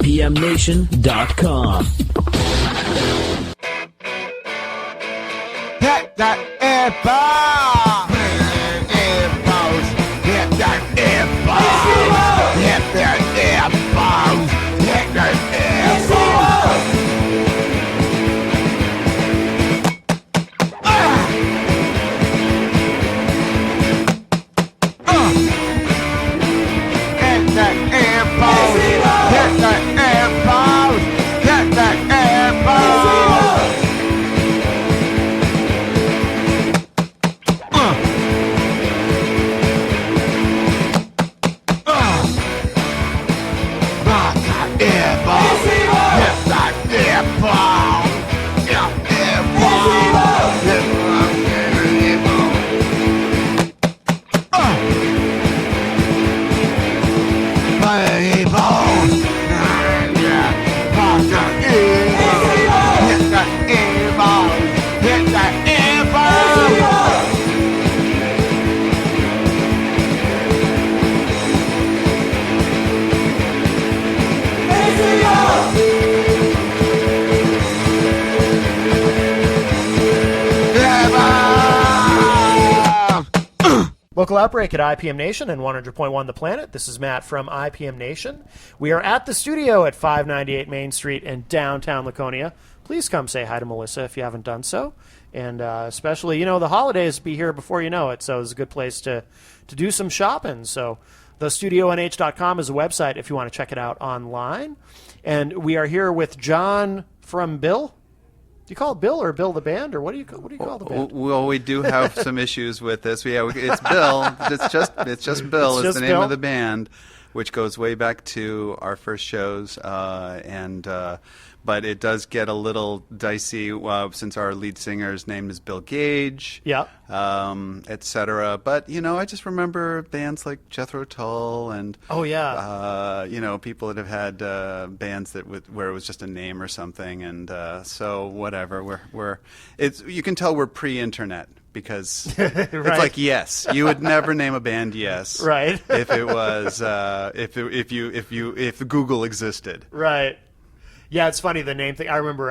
IPMNation.com. Hit that airballs! Airballs! Hit that airballs! Hit that airballs! Hit that airballs! Hit that airballs! Hit that airballs! Hit that airballs! Local Outbreak at IPM Nation and 100.1 The Planet. This is Matt from IPM Nation. We are at the studio at 598 Main Street in downtown Laconia. Please come say hi to Melissa if you haven't done so. And especially, you know, the holidays be here before you know it, so it's a good place to do some shopping. So thestudionh.com is a website if you want to check it out online. And we are here with John from Bill. Do you call it Bill or Bill the Band, or what do you call the band? Well, we do have some issues with this. Yeah, it's Bill. It's just Bill. It's the name of the band, which goes way back to our first shows, but it does get a little dicey since our lead singer's name is Bill Gage, etc. But I just remember bands like Jethro Tull and people that have had bands where it was just a name or something, and so whatever. You can tell we're pre-internet. Because it's like Yes, you would never name a band Yes, right? If it was if Google existed, right? Yeah, it's funny, the name thing. I remember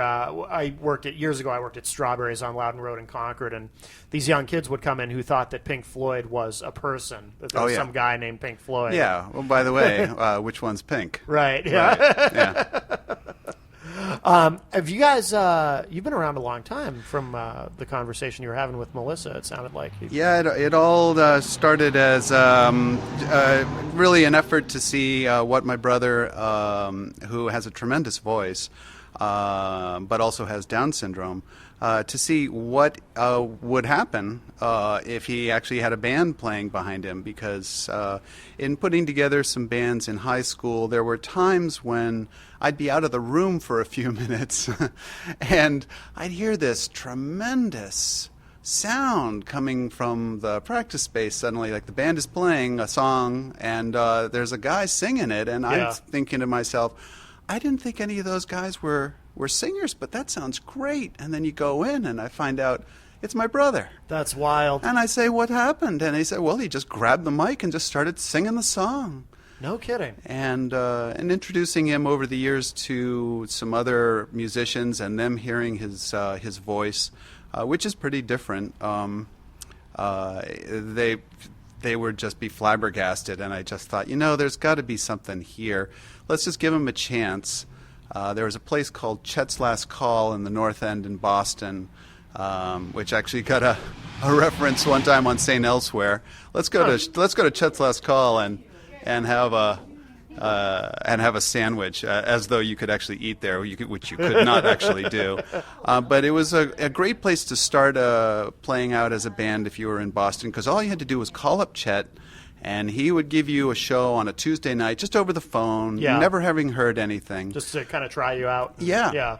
years ago I worked at Strawberries on Loudon Road in Concord, and these young kids would come in who thought that Pink Floyd was a person, that there was some guy named Pink Floyd. Yeah. Well, by the way, which one's Pink? Right. Yeah. Right. Yeah. Have you guys, you've been around a long time from the conversation you were having with Melissa, it sounded like. Yeah, it all started as really an effort to see what my brother, who has a tremendous voice, but also has Down syndrome, to see what would happen if he actually had a band playing behind him. Because in putting together some bands in high school, there were times when I'd be out of the room for a few minutes and I'd hear this tremendous sound coming from the practice space suddenly. Like the band is playing a song and there's a guy singing it, and I'm thinking to myself, I didn't think any of those guys were singers, but that sounds great. And then you go in and I find out it's my brother. That's wild. And I say, what happened? And he said, well, he just grabbed the mic and just started singing the song. No kidding. And introducing him over the years to some other musicians and them hearing his voice, which is pretty different. They would just be flabbergasted, and I just thought, there's got to be something here. Let's just give him a chance. There was a place called Chet's Last Call in the North End in Boston, which actually got a reference one time on St. Elsewhere. Let's go to Chet's Last Call and have a sandwich, as though you could actually eat there, which you could not actually do. But it was a great place to start playing out as a band if you were in Boston, because all you had to do was call up Chet, and he would give you a show on a Tuesday night just over the phone, never having heard anything. Just to kind of try you out. Yeah.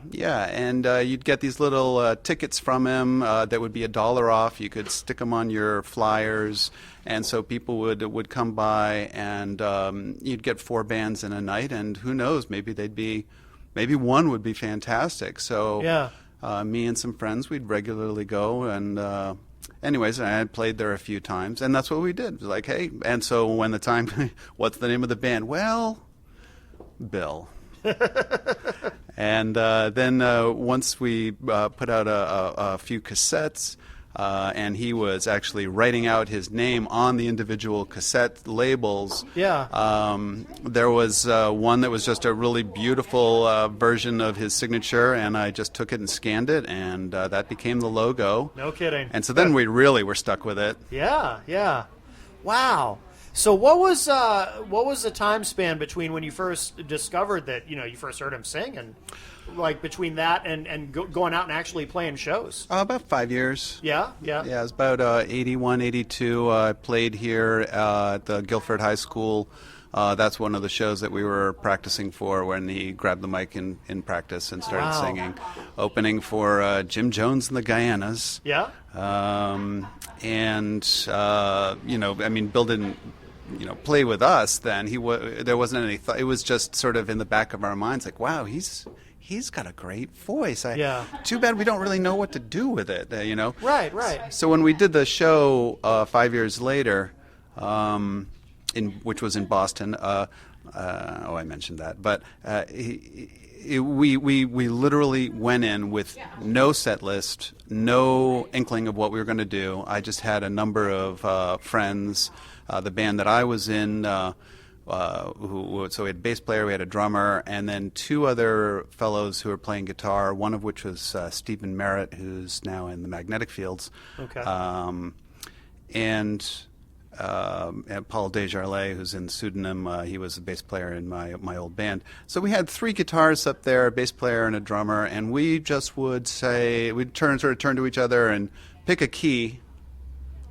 And you'd get these little tickets from him that would be $1 off. You could stick them on your flyers, and so people would come by, and you'd get 4 bands in a night, and who knows, maybe one would be fantastic. So me and some friends, we'd regularly go, and anyways, I had played there a few times, and that's what we did. It was like, hey, and so when the time, what's the name of the band? Well, Bill. And then once we put out a few cassettes, and he was actually writing out his name on the individual cassette labels. Yeah. There was one that was just a really beautiful version of his signature, and I just took it and scanned it, and that became the logo. No kidding. And so then we really were stuck with it. Yeah, yeah. Wow. So what was the time span between when you first discovered that, you first heard him sing, and like between that and going out and actually playing shows? About 5 years. Yeah, yeah. Yeah, it was about 81, 82. I played here at the Guilford High School. That's one of the shows that we were practicing for when he grabbed the mic in practice and started Wow. singing. Opening for Jim Jones and the Guyanas. Yeah. Bill didn't, play with us then. There wasn't any thought. It was just sort of in the back of our minds, like, wow, he's got a great voice. Yeah. Too bad we don't really know what to do with it, Right, right. So when we did the show 5 years later, which was in Boston, I mentioned that, but we literally went in with no set list, no inkling of what we were going to do. I just had a number of friends, the band that I was in. So we had a bass player, we had a drummer, and then two other fellows who were playing guitar. One of which was Stephen Merritt, who's now in the Magnetic Fields. Okay. And Paul Desjardins, who's in Pseudonym, he was a bass player in my old band. So we had three guitarists up there, a bass player and a drummer, and we just would say, we'd turn to each other and pick a key,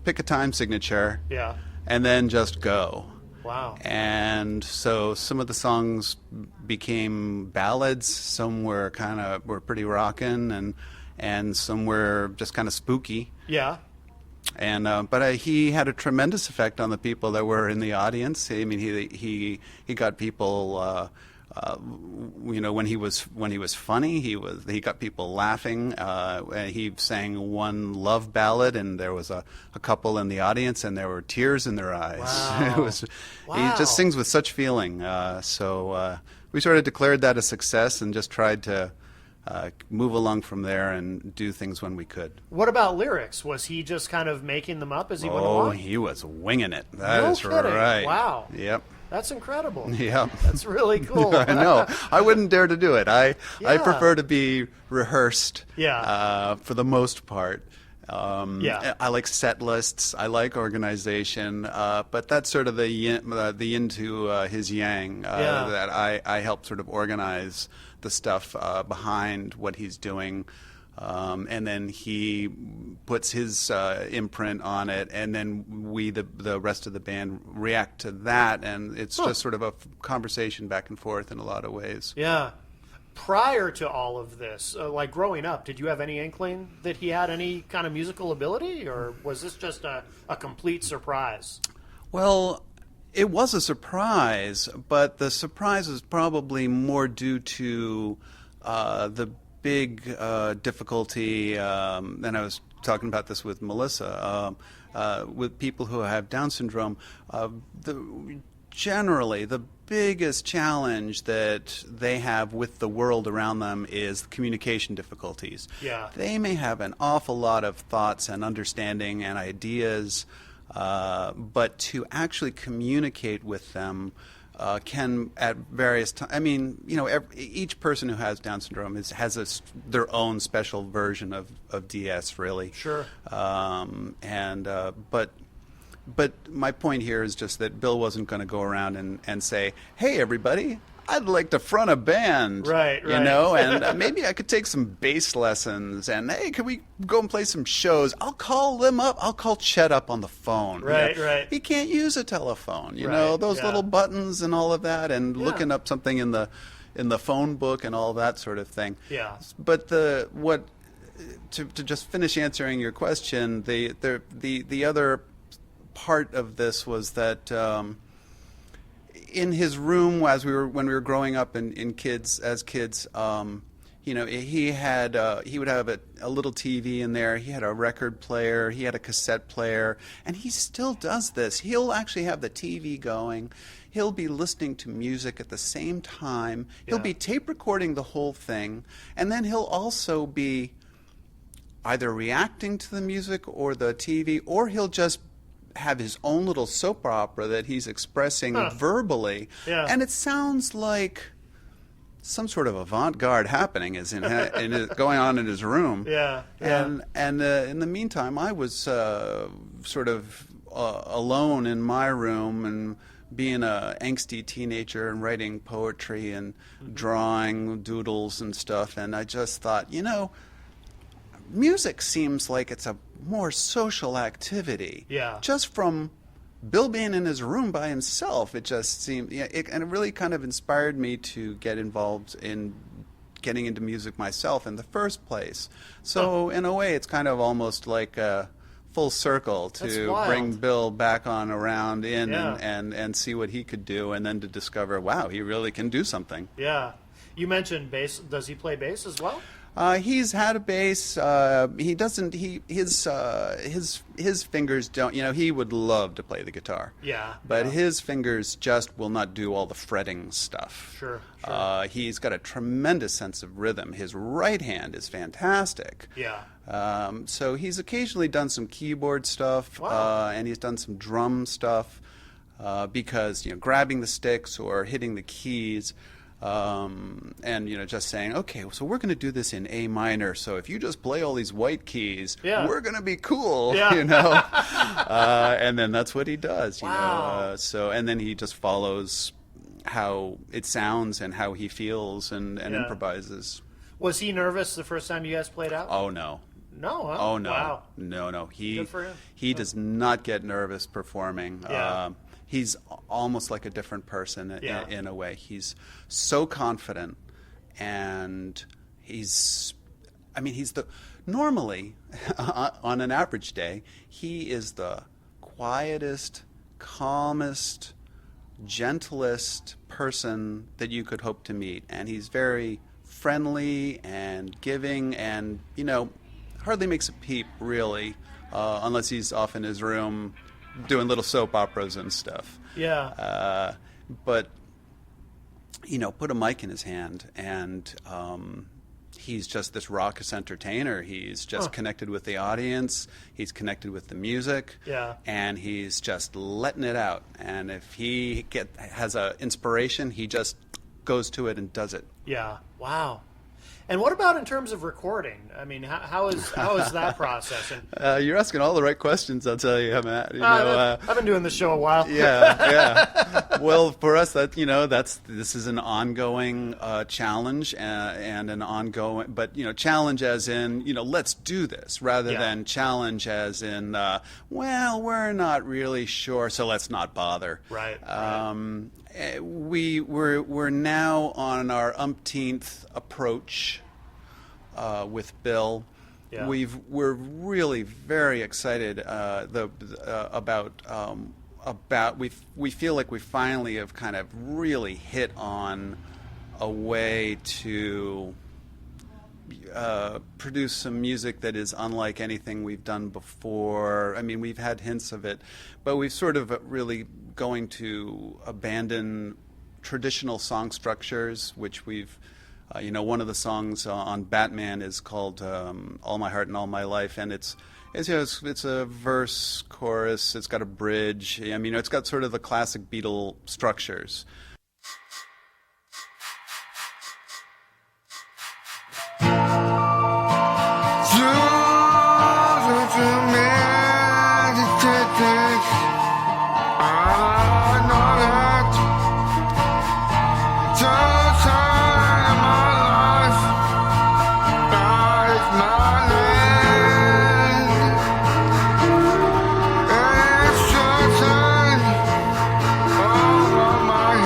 pick a time signature, Yeah. and then just go. Wow. And so some of the songs became ballads, some were pretty rockin', and some were just kind of spooky. Yeah. And but he had a tremendous effect on the people that were in the audience. I mean, he got people. When he was funny, he got people laughing. He sang one love ballad, and there was a couple in the audience, and there were tears in their eyes. Wow. He just sings with such feeling. So we sort of declared that a success, and just tried to move along from there and do things when we could. What about lyrics? Was he just kind of making them up as he went along? Oh, he was winging it. That No is kidding. right. Wow. Yep. That's incredible. Yeah. That's really cool. I know. I wouldn't dare to do it. I Yeah. prefer to be rehearsed. Yeah. For the most part. Yeah. I like set lists. I like organization. But that's sort of the yin to his yang. Yeah. That I help sort of organize the stuff behind what he's doing. And then he puts his imprint on it, and then we, the rest of the band, react to that, and it's just sort of a conversation back and forth in a lot of ways. Yeah. Prior to all of this, like growing up, did you have any inkling that he had any kind of musical ability, or was this just a complete surprise? Well, it was a surprise, but the surprise is probably more due to the big difficulty, and I was talking about this with Melissa, with people who have Down syndrome. Generally, the biggest challenge that they have with the world around them is communication difficulties. Yeah. They may have an awful lot of thoughts and understanding and ideas, but to actually communicate with them can at various times. I mean, each person who has Down syndrome has their own special version of DS, really. Sure. But my point here is just that Bill wasn't going to go around and say, "Hey, everybody, I'd like to front a band." Right. And maybe I could take some bass lessons, and hey, can we go and play some shows? I'll call them up. I'll call Chet up on the phone. Right, right. He can't use a telephone, Right, those yeah. little buttons and all of that, and Yeah. looking up something in the phone book and all that sort of thing. Yeah. But to just finish answering your question, the other part of this was that in his room when we were growing up as kids, he would have a little TV in there. He had a record player. He had a cassette player, and he still does this. He'll actually have the TV going. He'll be listening to music at the same time. He'll be tape recording the whole thing, and then he'll also be either reacting to the music or the TV, or he'll just have his own little soap opera that he's expressing verbally. Yeah. And it sounds like some sort of avant-garde happening is going on in his room. Yeah. And in the meantime, I was sort of alone in my room and being a angsty teenager and writing poetry and drawing doodles and stuff. And I just thought, music seems like it's a more social activity. Yeah. Just from Bill being in his room by himself, it just seemed, and it really kind of inspired me to get involved in getting into music myself in the first place. So in a way, it's kind of almost like a full circle to bring Bill back on around and see what he could do, and then to discover, wow, he really can do something. Yeah. You mentioned bass. Does he play bass as well? He's had a bass. He doesn't. His fingers don't. He would love to play the guitar. Yeah. But his fingers just will not do all the fretting stuff. Sure. He's got a tremendous sense of rhythm. His right hand is fantastic. Yeah. So he's occasionally done some keyboard stuff, and he's done some drum stuff because grabbing the sticks or hitting the keys. And just saying, okay, so we're going to do this in A minor. So if you just play all these white keys, we're going to be cool, and then that's what he does, So and then he just follows how it sounds and how he feels and improvises. Was he nervous the first time you guys played out? Oh no. No. Huh? Oh no. Wow. No. Good for him. He does not get nervous performing. Yeah. He's almost like a different person in a way. He's so confident, and normally, on an average day, he is the quietest, calmest, gentlest person that you could hope to meet. And he's very friendly and giving and, hardly makes a peep, really, unless he's off in his room doing little soap operas and stuff. Yeah. But, put a mic in his hand, and he's just this raucous entertainer. He's just connected with the audience. He's connected with the music. Yeah. And he's just letting it out. And if he has an inspiration, he just goes to it and does it. Yeah. Wow. And what about in terms of recording? I mean, how is that process? And, you're asking all the right questions, I'll tell you, Matt. I've been doing this show a while. Yeah. Well, for us, this is an ongoing challenge and an ongoing, but challenge as in let's do this, rather than challenge as in well, we're not really sure, so let's not bother. Right. We're now on our umpteenth approach with Bill. Yeah. We're really very excited about we feel like we finally have kind of really hit on a way to produce some music that is unlike anything we've done before. I mean, we've had hints of it, but we've sort of really going to abandon traditional song structures, which we've, one of the songs on Batman is called "All My Heart and All My Life," and it's a verse, chorus. It's got a bridge. I mean, it's got sort of the classic Beatle structures. My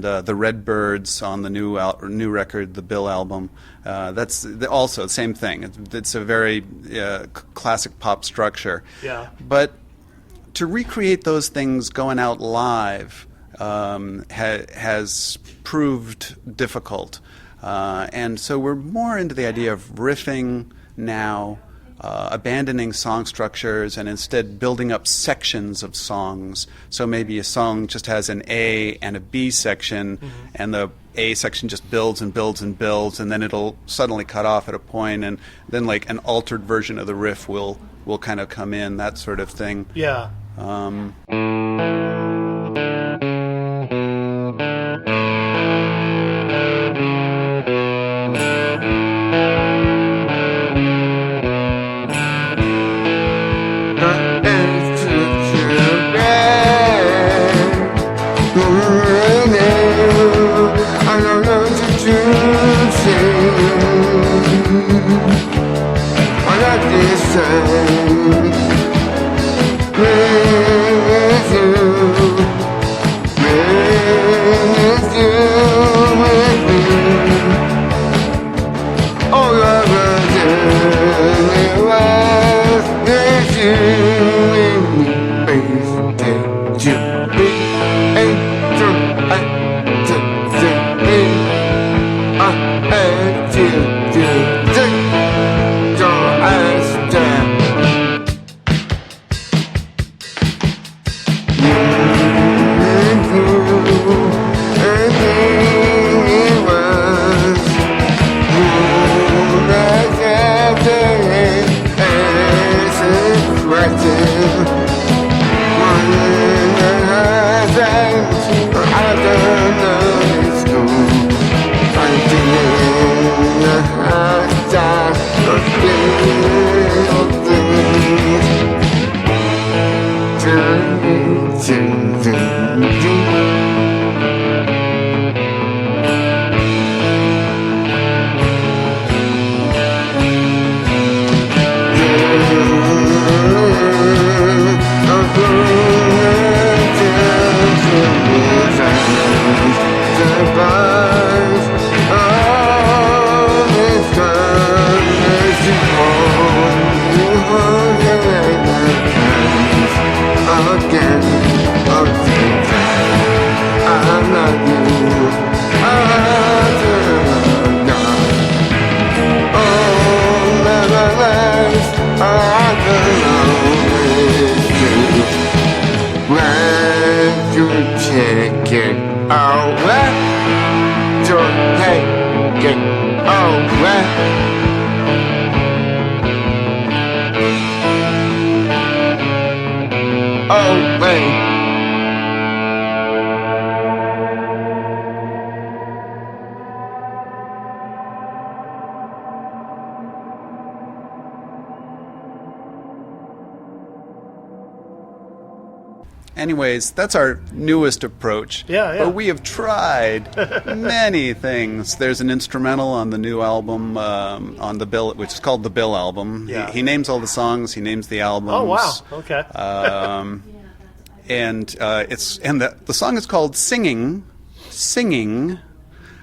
and the Redbirds on the new record, the Bill album. That's also the same thing. It's a very classic pop structure. Yeah. But to recreate those things going out live has proved difficult. And so we're more into the idea of riffing now, abandoning song structures and instead building up sections of songs. So maybe a song just has an A and a B section, and the A section just builds and builds and builds, and then it'll suddenly cut off at a point, and then like an altered version of the riff will kind of come in, that sort of thing. Yeah. Anyways, that's our newest approach. Yeah, yeah. But we have tried many things. There's an instrumental on the new album, on the Bill, which is called the Bill album. Yeah. He names all the songs. He names the albums. Oh, wow. Okay. The song is called Singing,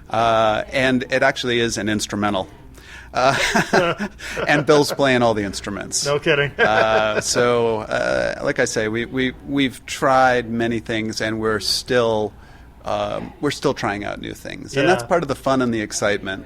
and it actually is an instrumental. And Bill's playing all the instruments. No kidding. Like I say, we've tried many things, and we're still trying out new things, and that's part of the fun and the excitement.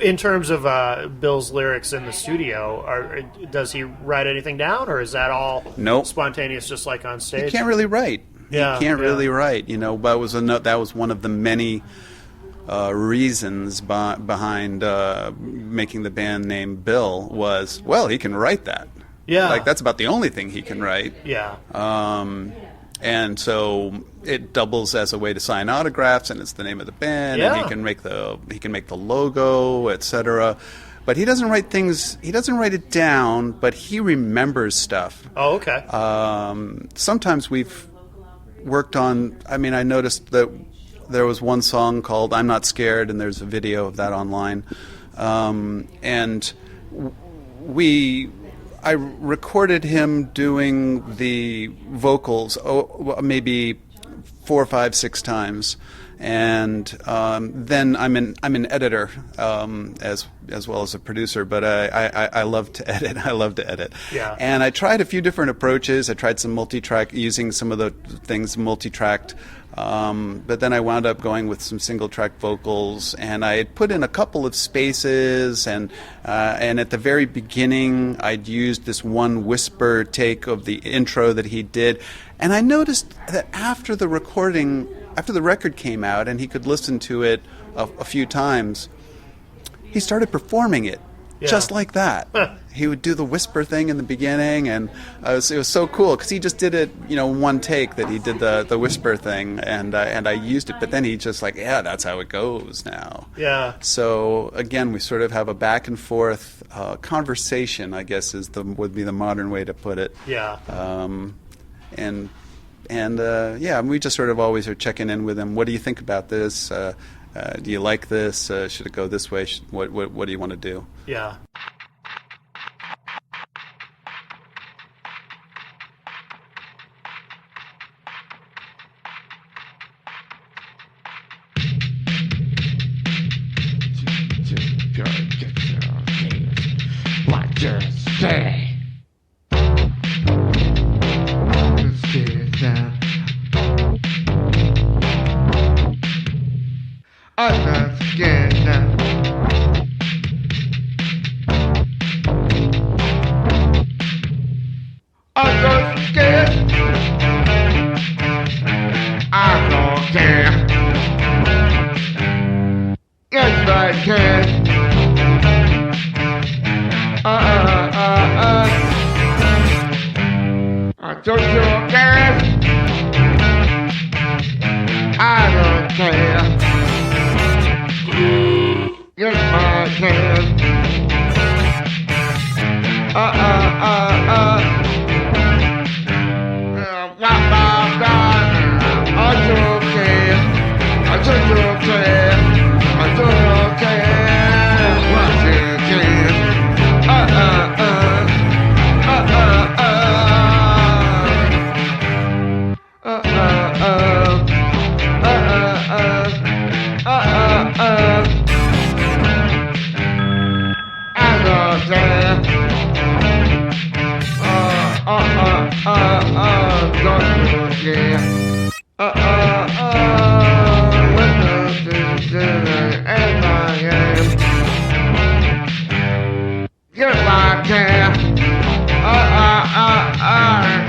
In terms of Bill's lyrics in the studio, does he write anything down, or is that all Nope. spontaneous, just like on stage? He can't really write. Yeah, he can't yeah. really write. That was one of the many reasons behind making the band name Bill was, well, he can write that. Yeah. Like, that's about the only thing he can write. Yeah. And so it doubles as a way to sign autographs, and it's the name of the band, Yeah. and he can make the logo, etc. But he doesn't write things. He doesn't write it down, but he remembers stuff. Oh, okay. Sometimes we've worked on. I mean, I noticed that there was one song called "I'm Not Scared," and there's a video of that online. And I recorded him doing the vocals maybe 4, 5, 6 times, and then I'm an editor as well as a producer. But I love to edit. I love to edit. Yeah. And I tried a few different approaches. I tried some multi-track, using some of the things multi-tracked. But then I wound up going with some single-track vocals, and I had put in a couple of spaces, and at the very beginning I'd used this one whisper take of the intro that he did, and I noticed that after the record came out and he could listen to it a few times, he started performing it. Yeah. Just like that. He would do the whisper thing in the beginning, and it was so cool because he just did it, one take that he did the whisper thing, and I used it. But then he just like, yeah, that's how it goes now. Yeah. So again, we sort of have a back and forth conversation, I guess would be the modern way to put it. Yeah. And we just sort of always are checking in with him. What do you think about this? Do you like this? Should it go this way? What do you want to do? Yeah. What just say? I'm not scared now. I'm not scared. I don't care. Yes, I can. Don't you care? I don't care. Yes, I can. I don't care. I don't care. I don't care. What you can. Yes, I can.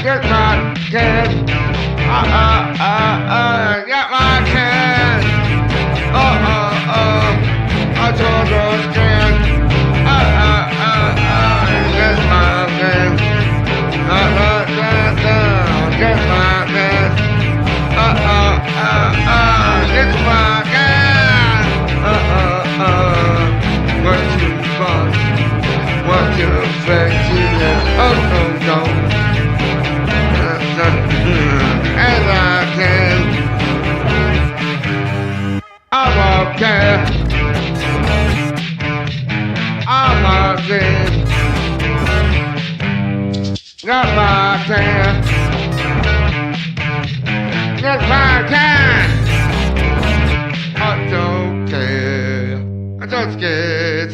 Yes, I can. Yes, I can. I don't understand. Yes, I can. Yes, I can. Yes, I can. What you want? What you expect to do? Oh, no. As I can. I'm okay. I'm okay. Yes, I can. Yes, I can. I don't care. I don't scared.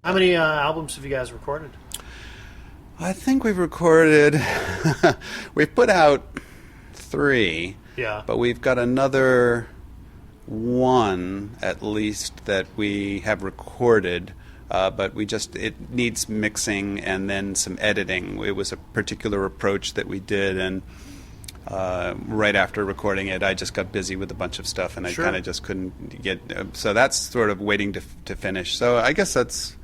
How many albums have you guys recorded? I think we've recorded. We've put out 3. Yeah. But we've got another one at least that we have recorded, but it needs mixing and then some editing. It was a particular approach that we did, and right after recording it, I just got busy with a bunch of stuff, and I kind of just couldn't get. So that's sort of waiting to finish. So I guess it's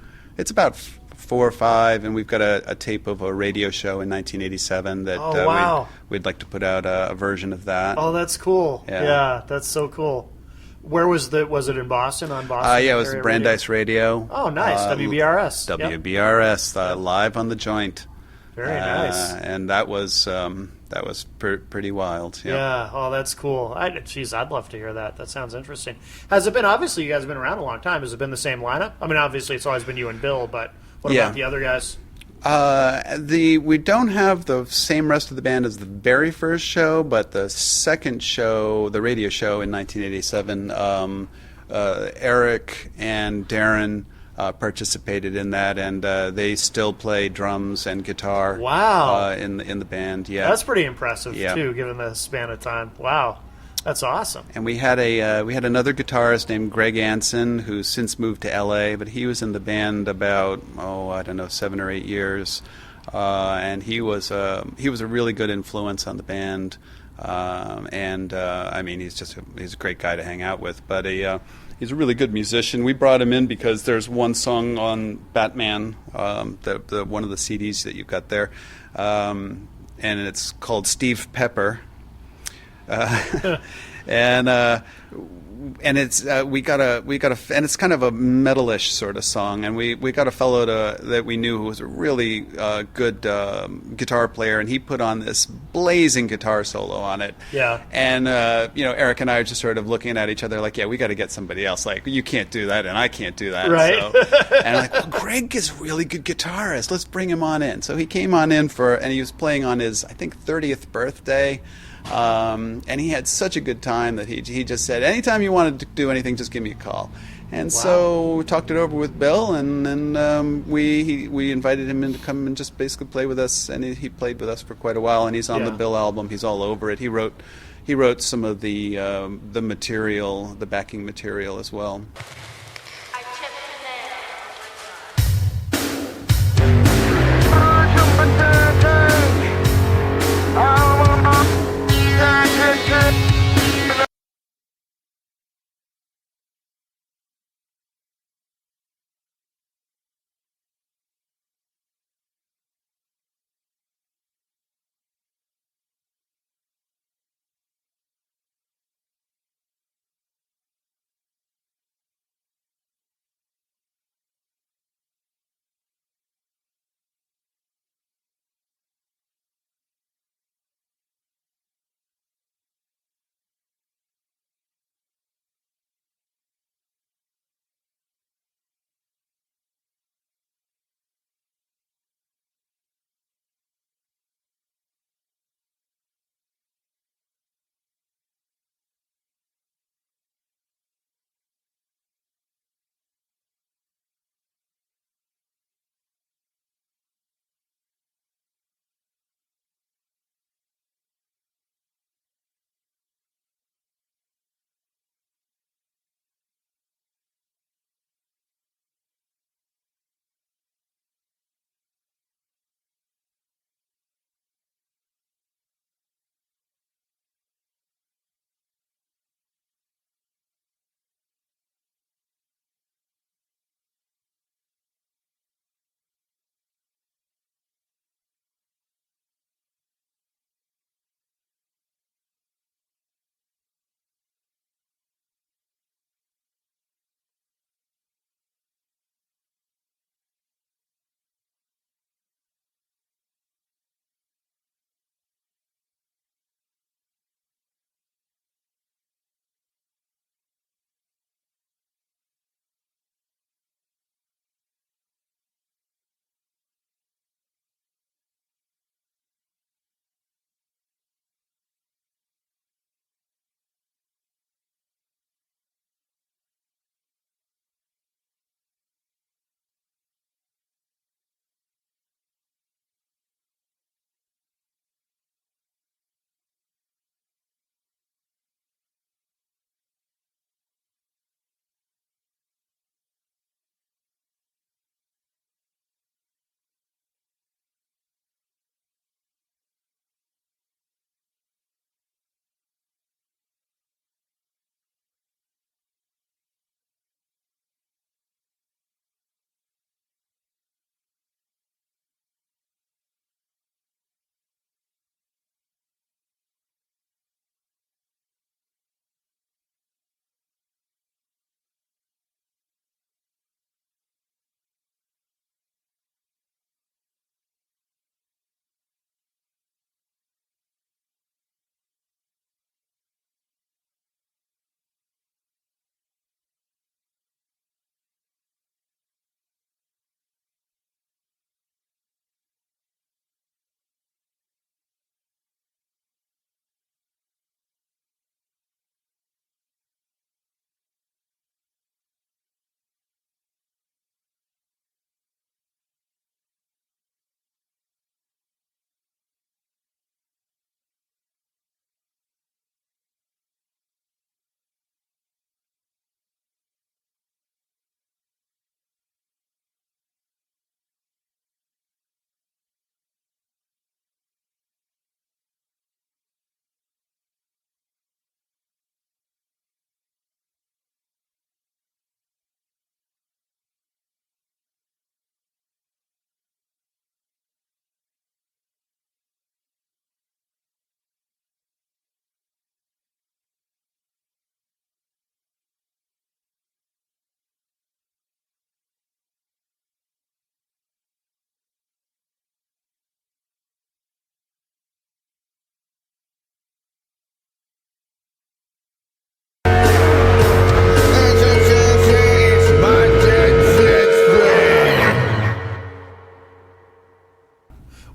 about 4 or 5, and we've got a tape of a radio show in 1987 that we'd like to put out a version of that. Oh, that's cool. Yeah, that's so cool. Where was it in Boston, on Boston? Yeah, it was Brandeis Radio. Oh, nice. WBRS. WBRS, live on the joint. Very nice. And that was pretty wild. Yeah. Yeah. Oh, that's cool. I'd love to hear that. That sounds interesting. Has it been, obviously you guys have been around a long time, has it been the same lineup? I mean, obviously it's always been you and Bill, but what about the other guys? We don't have the same rest of the band as the very first show, but the second show, the radio show in 1987, Eric and Darren participated in that, and they still play drums and guitar. Wow! In the band, yeah. That's pretty impressive too, given the span of time. Wow. That's awesome. And we had another guitarist named Greg Anson, who's since moved to L.A., but he was in the band about 7 or 8 years, and he was a really good influence on the band, I mean he's a great guy to hang out with, but he's a really good musician. We brought him in because there's one song on Batman, the one of the CDs that you've got there, and it's called Steve Pepper. And it's we got a and it's kind of a metalish sort of song, and we got a fellow that we knew who was a really good guitar player, and he put on this blazing guitar solo on it. Yeah. And Eric and I are just sort of looking at each other like, yeah, we got to get somebody else. Like, you can't do that, and I can't do that. Right. So, and I'm like, well, Greg is a really good guitarist. Let's bring him on in. So he came on in and he was playing on his, I think, 30th birthday. And he had such a good time that he just said, anytime you wanted to do anything, just give me a call. And so we talked it over with Bill, and then we invited him in to come and just basically play with us. And he played with us for quite a while, and he's on the Bill album. He's all over it. He wrote some of the material, the backing material as well.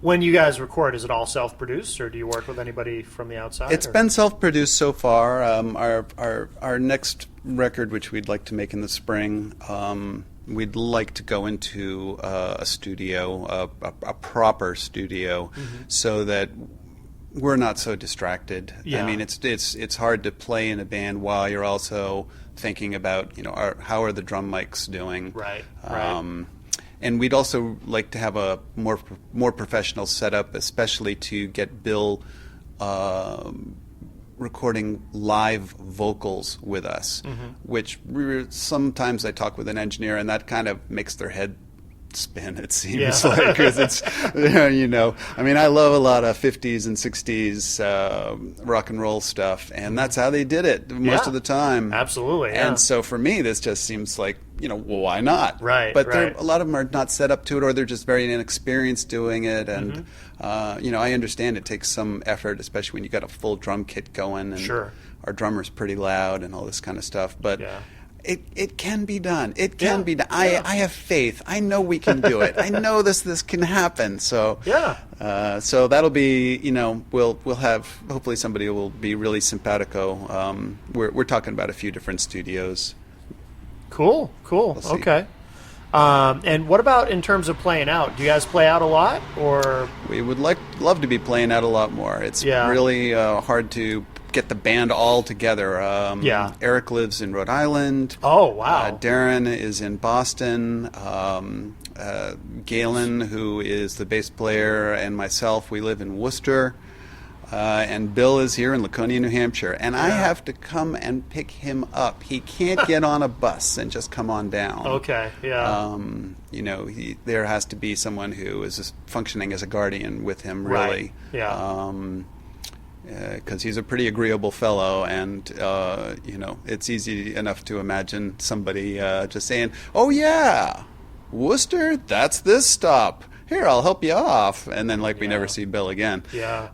When you guys record, is it all self-produced, or do you work with anybody from the outside? It's been self-produced so far. Our next record, which we'd like to make in the spring, we'd like to go into a studio, a proper studio, so that we're not so distracted. Yeah. I mean, it's hard to play in a band while you're also thinking about, how are the drum mics doing? Right. And we'd also like to have a more professional setup, especially to get Bill recording live vocals with us, which sometimes I talk with an engineer, and that kind of makes their head spin, it seems like, because it's, I mean, I love a lot of 50s and 60s rock and roll stuff, and that's how they did it most of the time. Absolutely. And so for me, this just seems like, well, why not? Right. But a lot of them are not set up to it, or they're just very inexperienced doing it, and I understand it takes some effort, especially when you got a full drum kit going, and our drummer's pretty loud and all this kind of stuff, but It can be done. It can be done. I have faith. I know we can do it. I know this can happen. So so that'll be, we'll have, hopefully somebody will be really simpatico. We're talking about a few different studios. Cool. Okay. And what about in terms of playing out? Do you guys play out a lot, or? We would love to be playing out a lot more. It's really hard to get the band all together. Eric lives in Rhode Island. Oh, wow. Darren is in Boston. Galen, who is the bass player, and myself, we live in Worcester. And Bill is here in Laconia, New Hampshire. And I have to come and pick him up. He can't get on a bus and just come on down. Okay, yeah. There has to be someone who is functioning as a guardian with him, really. Right. Yeah. Because he's a pretty agreeable fellow, and it's easy enough to imagine somebody just saying, "Oh yeah, Worcester, that's this stop. Here, I'll help you off," and then we never see Bill again. Yeah.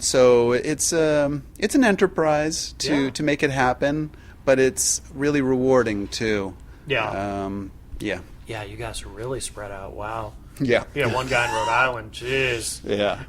So it's an enterprise to make it happen, but it's really rewarding too. Yeah. Yeah, you guys are really spread out. Wow. Yeah. One guy in Rhode Island. Jeez. Yeah.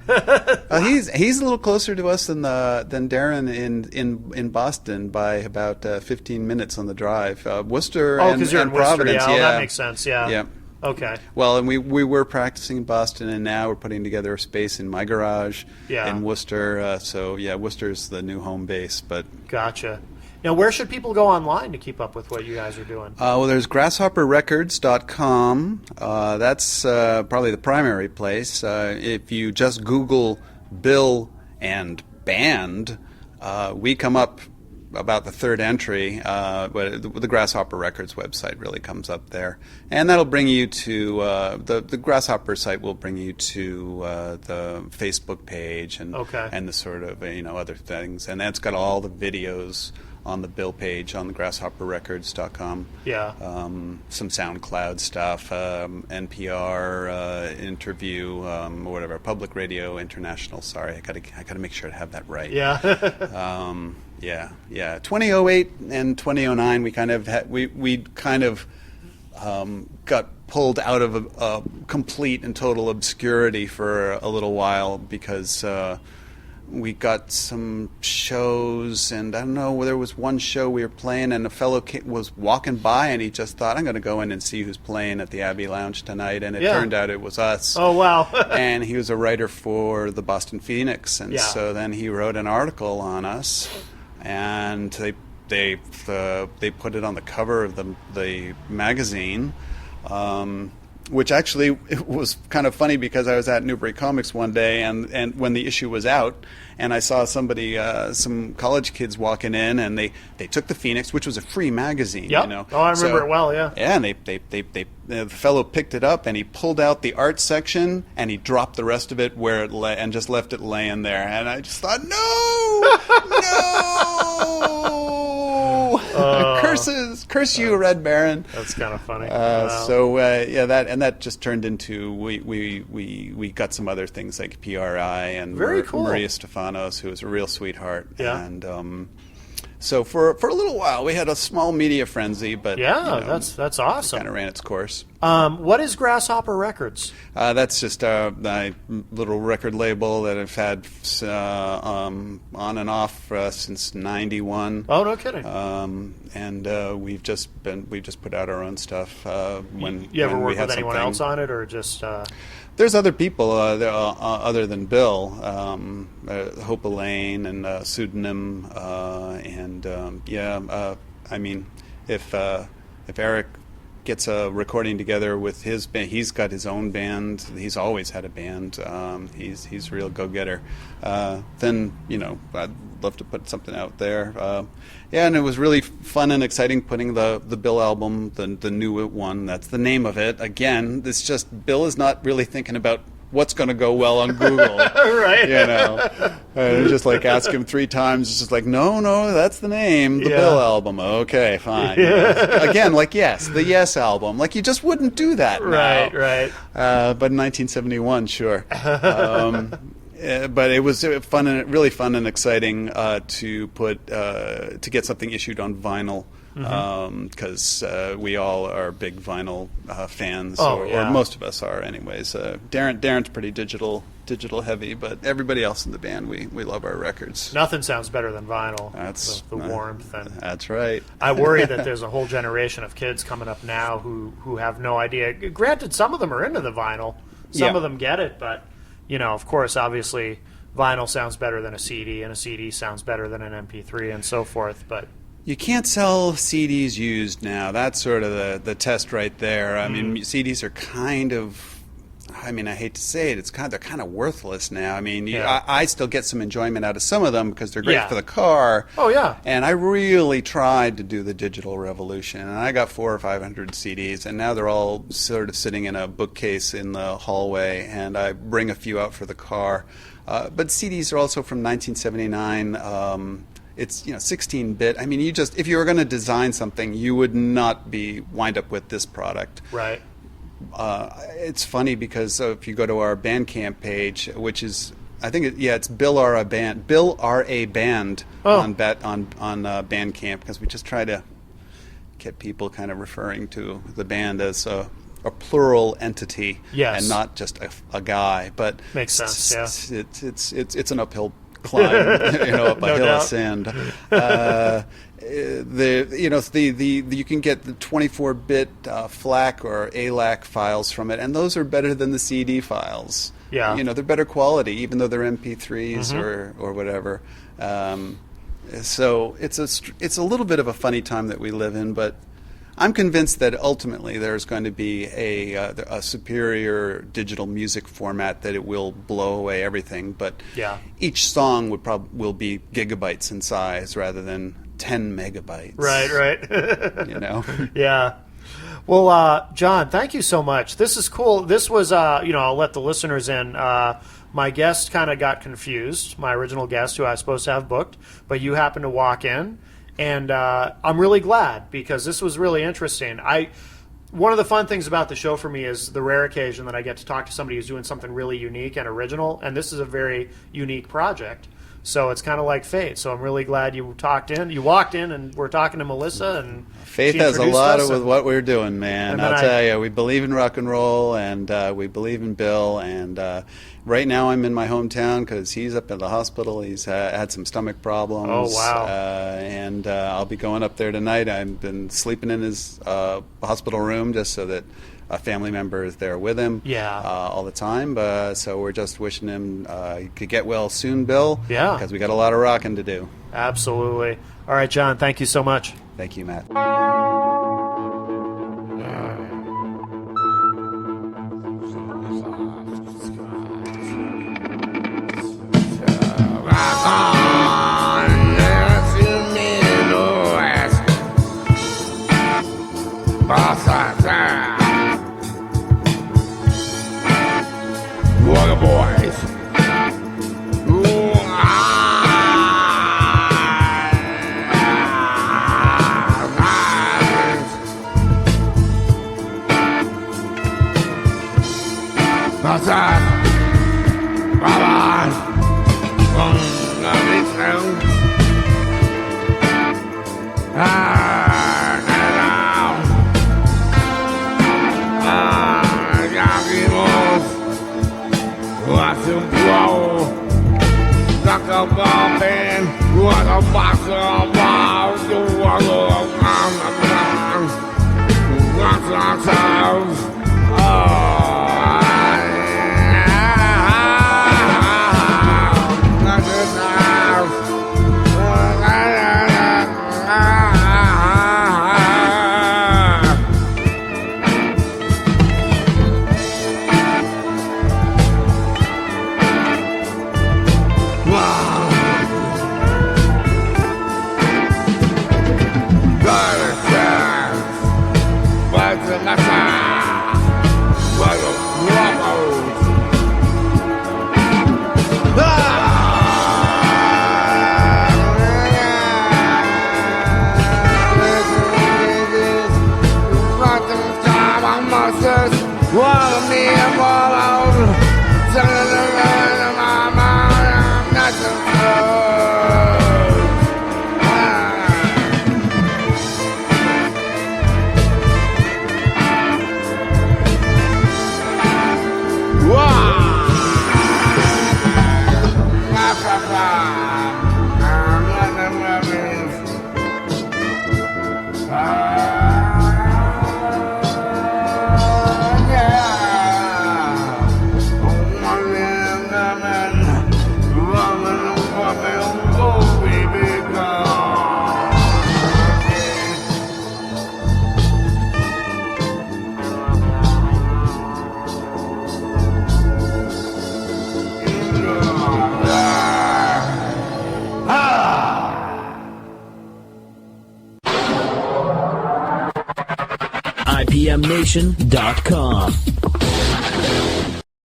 He's a little closer to us than Darren in Boston by about 15 minutes on the drive. Worcester and Providence. Yeah, that makes sense. Yeah. Yeah. Okay. Well, and we were practicing in Boston, and now we're putting together a space in my garage in Worcester. So Worcester's the new home base. But gotcha. Now, where should people go online to keep up with what you guys are doing? Well, there's grasshopperrecords.com. That's probably the primary place. If you just Google Bill and band, we come up about the third entry. But the Grasshopper Records website really comes up there. And that'll bring you to the Grasshopper site will bring you to the Facebook page and the sort of other things. And that's got all the videos on the Bill page on the grasshopperrecords.com. Yeah. Some SoundCloud stuff, NPR interview, or whatever, Public Radio International. Sorry, I gotta make sure to have that right. Yeah. 2008 and 2009, we kind of got pulled out of a complete and total obscurity for a little while because we got some shows, and I don't know, there was one show we were playing, and a fellow was walking by, and he just thought, I'm going to go in and see who's playing at the Abbey Lounge tonight, and it turned out it was us. Oh, wow. And he was a writer for the Boston Phoenix, and so then he wrote an article on us, and they put it on the cover of the magazine, which actually it was kind of funny because I was at Newbury Comics one day, and when the issue was out, and I saw somebody, some college kids walking in, and they took the Phoenix, which was a free magazine. Yep. Oh, I remember it well. Yeah. Yeah, and the fellow picked it up, and he pulled out the art section, and he dropped the rest of it where it lay, and just left it laying there. And I just thought, no. Curse you, Red Baron. That's kind of funny. Wow. So that just turned into we got some other things like PRI and Very cool. Maria Stefanos, who was a real sweetheart. Yeah. And So for a little while, we had a small media frenzy, but Yeah, that's awesome. kind of ran its course. What is Grasshopper Records? That's just my little record label that I've had on and off since '91. Oh, no kidding. And we've just put out our own stuff. When you ever when we work had with anyone something. else on it, or just? There's other people other than Bill, Hope Elaine and Pseudonym, I mean, if Eric gets a recording together with his band, he's got his own band. He's always had a band. He's a real go-getter. Then I'd love to put something out there. And it was really fun and exciting putting the Bill album, the new one. That's the name of it. Again, it's just Bill is not really thinking about what's going to go well on Google. Right. And just like ask him 3 times. It's just like, no, that's the name, the Bill album. Okay, fine. Again, like the Yes album. Like you just wouldn't do that now. Right. But in 1971, sure. But it was really fun and exciting to get something issued on vinyl. Because we all are big vinyl fans, or most of us are, anyways. Darren's pretty digital heavy, but everybody else in the band, we love our records. Nothing sounds better than vinyl. That's the warmth. And that's right. I worry that there's a whole generation of kids coming up now who have no idea. Granted, some of them are into the vinyl, some of them get it, but of course, obviously, vinyl sounds better than a CD, and a CD sounds better than an MP3, and so forth. But you can't sell CDs used now. That's sort of the test right there. I mean, CDs are kind of, I hate to say it, they're kind of worthless now. I mean, I still get some enjoyment out of some of them because they're great for the car. Oh, yeah. And I really tried to do the digital revolution, and I got 400 or 500 CDs, and now they're all sort of sitting in a bookcase in the hallway, and I bring a few out for the car. But CDs are also from 1979. It's 16-bit. I mean, if you were going to design something, you would not wind up with this product. Right. It's funny because if you go to our Bandcamp page, which is it's Bill R A Band on Bandcamp, because we just try to get people kind of referring to the band as a plural entity, and not just a guy. But makes sense. Yeah. It's an uphill climb, up a hill of sand. You can get the 24-bit FLAC or ALAC files from it, and those are better than the CD files. Yeah, they're better quality, even though they're MP3s or whatever. So it's a little bit of a funny time that we live in, but I'm convinced that ultimately there's going to be a superior digital music format that it will blow away everything. But each song will be gigabytes in size rather than 10 megabytes. Right. Yeah. Well, John, thank you so much. This is cool. This was, I'll let the listeners in. My guest kind of got confused, my original guest who I was supposed to have booked, but you happened to walk in. And I'm really glad, because this was really interesting. One of the fun things about the show for me is the rare occasion that I get to talk to somebody who's doing something really unique and original, and this is a very unique project. So it's kind of like fate. So I'm really glad you walked in, and we're talking to Melissa. And Faith has a lot with what we're doing, man. I'll tell you, we believe in rock and roll, and we believe in Bill. And right now I'm in my hometown because he's up at the hospital. He's had some stomach problems. Oh, wow. And I'll be going up there tonight. I've been sleeping in his hospital room just so that a family member is there with him all the time. So we're just wishing him he could get well soon, Bill. Yeah. Because we got a lot of rocking to do. Absolutely. All right, John, thank you so much. Thank you, Matt. Boys. What's up? IPMNation.com.